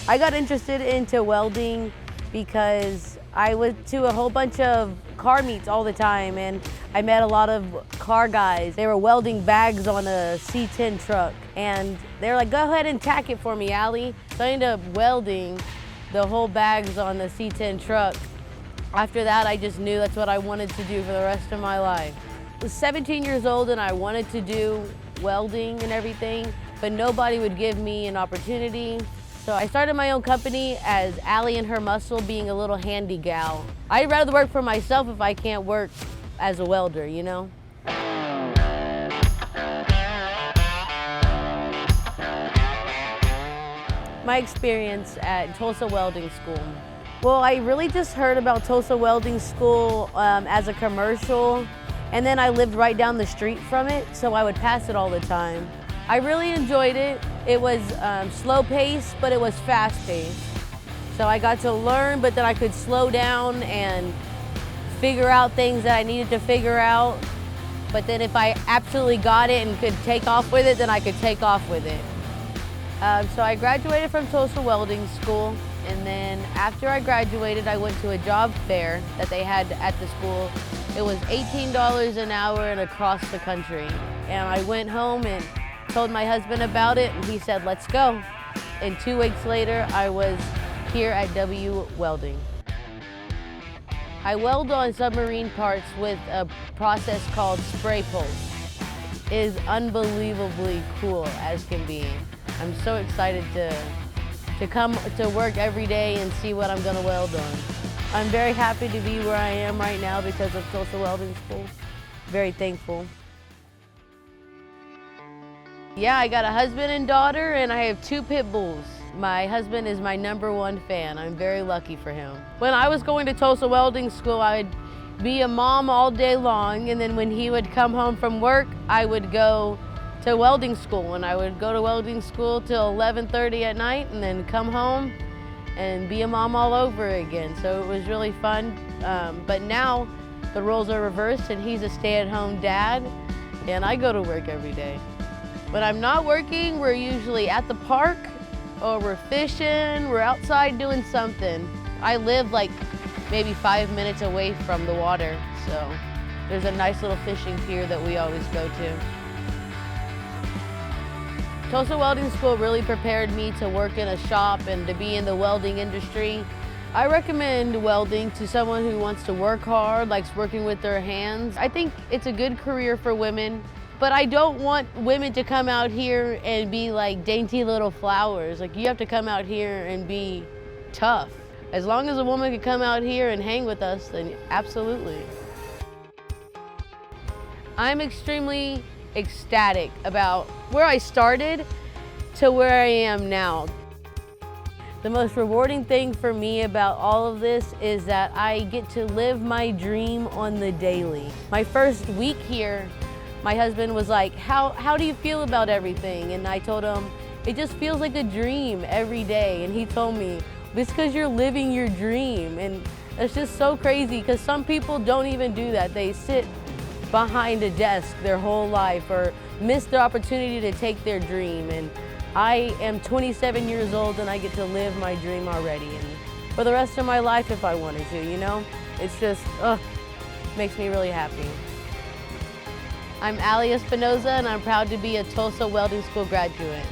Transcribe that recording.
I got interested into welding because I went to a whole bunch of car meets all the time, and I met a lot of car guys. They were welding bags on a C10 truck, and they were like, go ahead and tack it for me, Allie. So I ended up welding the whole bags on the C10 truck. After that, I just knew that's what I wanted to do for the rest of my life. I was 17 years old and I wanted to do welding and everything, but nobody would give me an opportunity. So I started my own company as Allie and her muscle, being a little handy gal. I'd rather work for myself if I can't work as a welder, you know? My experience at Tulsa Welding School. Well, I really just heard about Tulsa Welding School as a commercial, and then I lived right down the street from it, so I would pass it all the time. I really enjoyed it. It was slow paced, but it was fast paced. So I got to learn, but then I could slow down and figure out things that I needed to figure out. But then if I absolutely got it and could take off with it, then I could take off with it. So I graduated from Tulsa Welding School, and then after I graduated, I went to a job fair that they had at the school. It was $18 an hour and across the country. And I went home and told my husband about it, and he said, let's go. And 2 weeks later, I was here at W Welding. I weld on submarine parts with a process called spray pulls. It is unbelievably cool as can be. I'm so excited to come to work every day and see what I'm gonna weld on. I'm very happy to be where I am right now because of Tulsa Welding School. Very thankful. Yeah, I got a husband and daughter, and I have 2 pit bulls. My husband is my #1 fan. I'm very lucky for him. When I was going to Tulsa Welding School, I'd be a mom all day long, and then when he would come home from work, I would go to welding school, and I would go to welding school till 11:30 at night, and then come home and be a mom all over again. So it was really fun. But now the roles are reversed, and he's a stay-at-home dad, and I go to work every day. When I'm not working, we're usually at the park, or we're fishing, we're outside doing something. I live like maybe 5 minutes away from the water, so there's a nice little fishing pier that we always go to. Tulsa Welding School really prepared me to work in a shop and to be in the welding industry. I recommend welding to someone who wants to work hard, likes working with their hands. I think it's a good career for women. But I don't want women to come out here and be like dainty little flowers. Like, you have to come out here and be tough. As long as a woman can come out here and hang with us, then absolutely. I'm extremely ecstatic about where I started to where I am now. The most rewarding thing for me about all of this is that I get to live my dream on the daily. My first week here, my husband was like, how do you feel about everything? And I told him, it just feels like a dream every day. And he told me, it's because you're living your dream. And it's just so crazy because some people don't even do that. They sit behind a desk their whole life or miss the opportunity to take their dream. And I am 27 years old and I get to live my dream already. And for the rest of my life if I wanted to, you know? It's just, makes me really happy. I'm Allie Espinoza, and I'm proud to be a Tulsa Welding School graduate.